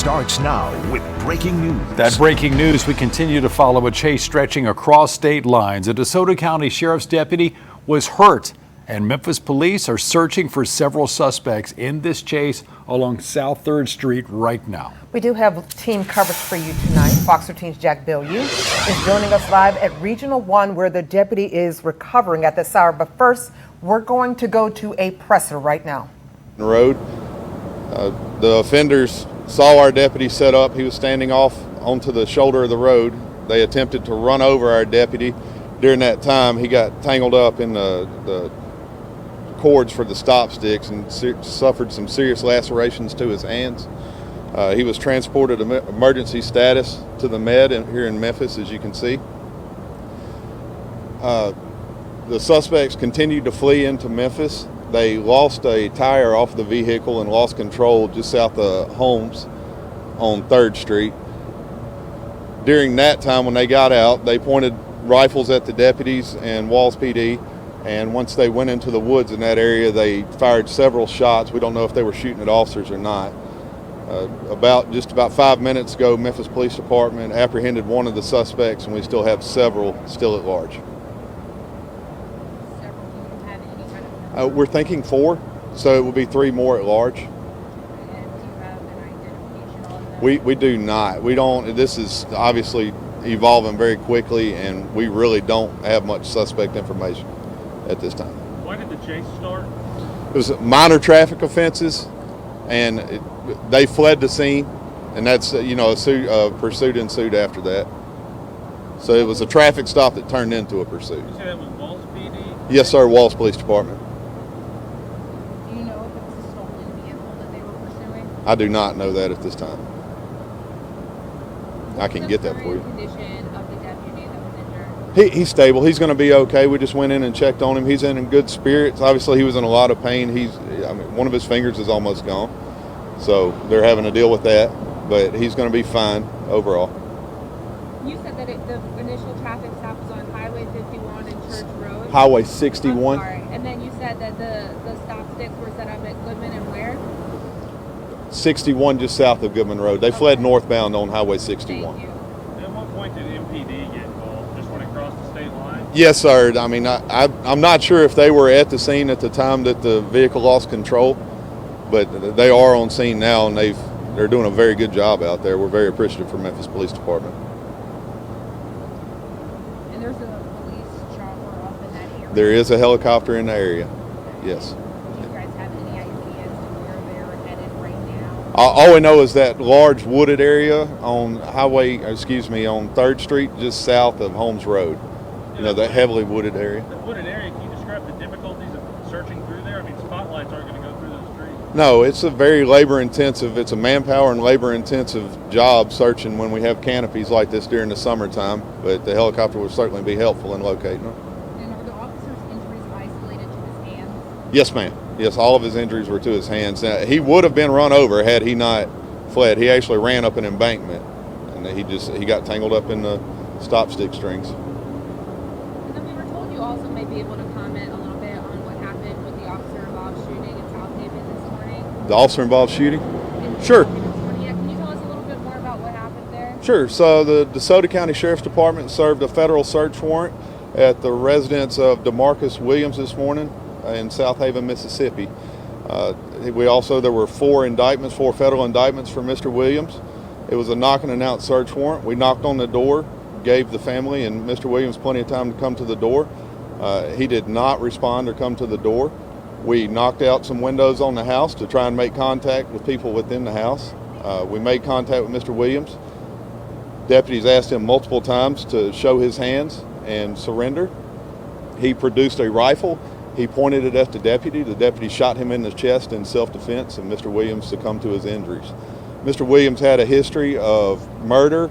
Starts now with breaking news. That breaking news, we continue to follow a chase stretching across state lines. A DeSoto County Sheriff's deputy was hurt, and Memphis police are searching for several suspects in this chase along South 3rd Street right now. We do have team coverage for you tonight. Fox 13's Jack Bilyeu is joining us live at Regional 1, where the deputy is recovering at this hour. But first, we're going to go to a presser right now. The road, the offenders saw our deputy set up. He was standing off onto the shoulder of the road. They attempted to run over our deputy. During that time, he got tangled up in the cords for the stop sticks and suffered some serious lacerations to his hands. He was transported emergency status to the med here in Memphis, as you can see. The suspects continued to flee into Memphis. They lost a tire off the vehicle and lost control just south of Holmes on 3rd Street. During that time, when they got out, they pointed rifles at the deputies and Walls PD, and once they went into the woods in that area, they fired several shots. We don't know if they were shooting at officers or not. Just about 5 minutes ago, Memphis Police Department apprehended one of the suspects, and we still have several still at large. We're thinking 4, so it will be 3 more at large. And do you have an identification on them? We do not. We don't. This is obviously evolving very quickly, and we really don't have much suspect information at this time. Why did the chase start? It was minor traffic offenses, and they fled the scene, and that's a pursuit ensued after that. So it was a traffic stop that turned into a pursuit. You say that was Walls PD? Yes, sir. Walls Police Department. Do you know if it was a stolen vehicle that they were pursuing? I do not know that at this time. I can get that for you. What's the current condition of the deputy that was injured? He's stable. He's going to be okay. We just went in and checked on him. He's in good spirits. Obviously, he was in a lot of pain. One of his fingers is almost gone, so they're having to deal with that. But he's going to be fine overall. You said that the initial traffic stop was on Highway 51 and Church Road. Highway 61. I'm sorry. And then you said that the stop sticks were set up at Goodman and where? 61, just south of Goodman Road. They fled northbound on Highway 61. Thank you. At what point did MPD get involved? Just when it crossed the state line? Yes, sir. I mean, I'm not sure if they were at the scene at the time that the vehicle lost control, but they are on scene now, and they're doing a very good job out there. We're very appreciative for Memphis Police Department. And there's a police chopper up in that area? There is a helicopter in the area, yes. Do you guys have any idea as to where they're headed right now? All we know is that large wooded area on on 3rd Street, just south of Holmes Road. You know, that heavily wooded area. The wooded area, can you describe the difficulties of searching through there? I mean, spotlights aren't going to go through those trees. No, it's a very it's a manpower and labor intensive job searching when we have canopies like this during the summertime, but the helicopter will certainly be helpful in locating them. And are the officer's injuries isolated to his hands? Yes, ma'am. Yes, all of his injuries were to his hands. Now, he would have been run over had he not fled. He actually ran up an embankment, and he got tangled up in the stop stick strings. And then we were told you also might be able to comment a little bit on what happened with the officer-involved shooting in South Haven this morning. The officer-involved shooting? Sure. Yeah, can you tell us a little bit more about what happened there? Sure. So the DeSoto County Sheriff's Department served a federal search warrant at the residence of DeMarcus Williams this morning in South Haven, Mississippi. There were 4 federal indictments for Mr. Williams. It was a knock and announce search warrant. We knocked on the door, gave the family and Mr. Williams plenty of time to come to the door. He did not respond or come to the door. We knocked out some windows on the house to try and make contact with people within the house. We made contact with Mr. Williams. Deputies asked him multiple times to show his hands and surrender. He produced a rifle. He pointed it at the deputy. The deputy shot him in the chest in self-defense, and Mr. Williams succumbed to his injuries. Mr. Williams had a history of murder,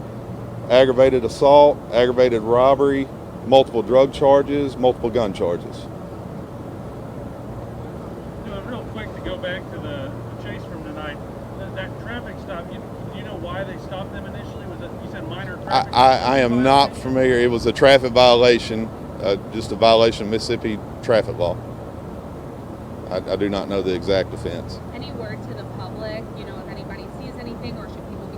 aggravated assault, aggravated robbery, multiple drug charges, multiple gun charges. Real quick to go back to the chase from tonight, that traffic stop, do you know why they stopped them initially? Was it, you said minor traffic? I am not familiar. It was a traffic violation, just a violation of Mississippi traffic law. I do not know the exact offense. Any word to the public, if anybody sees anything, or should people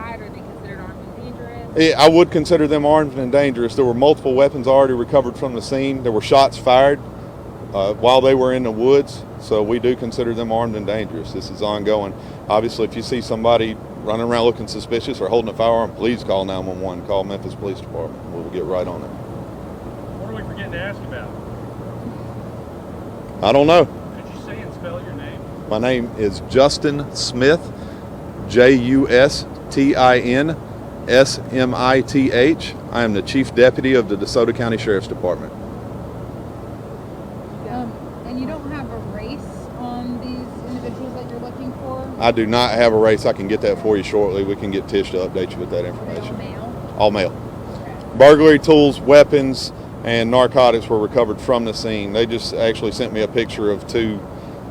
side? Are they considered armed and dangerous? I would consider them armed and dangerous. There were multiple weapons already recovered from the scene. There were shots fired while they were in the woods, so we do consider them armed and dangerous. This is ongoing. Obviously, if you see somebody running around looking suspicious or holding a firearm, please call 911. Call Memphis Police Department. We'll get right on it. What are we forgetting to ask about? I don't know. Could you say and spell your name? My name is Justin Smith, JUSTIN SMITH. I am the Chief Deputy of the DeSoto County Sheriff's Department. And you don't have a race on these individuals that you're looking for? I do not have a race. I can get that for you shortly. We can get Tish to update you with that information. All male. Burglary tools, weapons, and narcotics were recovered from the scene. They just actually sent me a picture of 2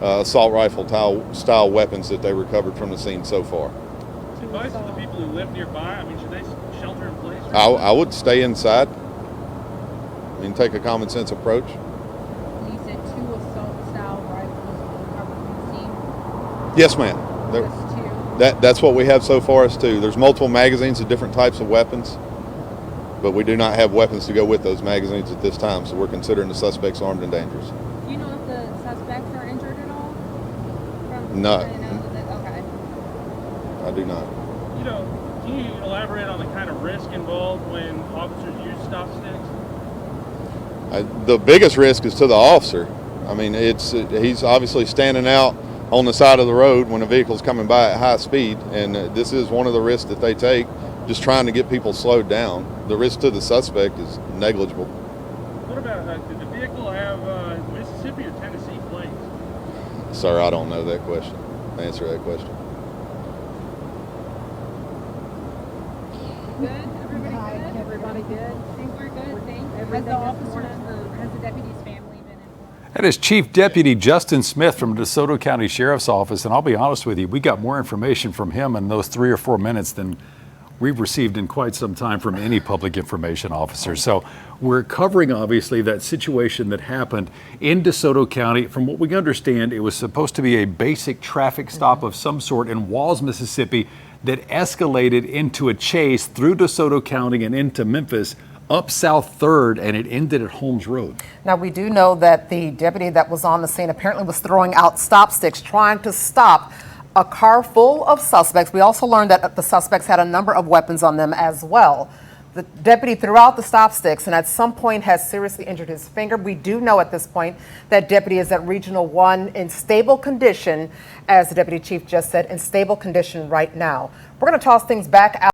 assault rifle style weapons that they recovered from the scene so far. What's advice to the people who live nearby? I mean, should they shelter in place? I would stay inside. I mean, take a common sense approach. You said 2 assault style rifles were recovered from the scene? Yes, ma'am. Just 2? That's what we have so far as 2. There's multiple magazines of different types of weapons, but we do not have weapons to go with those magazines at this time, so we're considering the suspects armed and dangerous. Do you know if the suspects are injured at all? No. Okay. I do not. You know, can you elaborate on the kind of risk involved when officers use stop sticks? The biggest risk is to the officer. I mean, he's obviously standing out on the side of the road when a vehicle's coming by at high speed, and this is one of the risks that they take, just trying to get people slowed down. The risk to the suspect is negligible. What about, did the vehicle have Mississippi or Tennessee plates? Sir, I don't know that question. Answer that question. Good? Everybody good? Things were good? Has the officers or has the deputy's family been informed? That is Chief Deputy Justin Smith from DeSoto County Sheriff's Office. And I'll be honest with you, we got more information from him in those 3 or 4 minutes than we've received in quite some time from any public information officer. So we're covering, obviously, that situation that happened in DeSoto County. From what we understand, it was supposed to be a basic traffic stop of some sort in Walls, Mississippi, that escalated into a chase through DeSoto County and into Memphis, up South 3rd, and it ended at Holmes Road. Now, we do know that the deputy that was on the scene apparently was throwing out stop sticks, trying to stop a car full of suspects. We also learned that the suspects had a number of weapons on them as well. The deputy threw out the stop sticks and at some point has seriously injured his finger. We do know at this point that deputy is at Regional 1 in stable condition, as the deputy chief just said, in stable condition right now. We're going to toss things back out.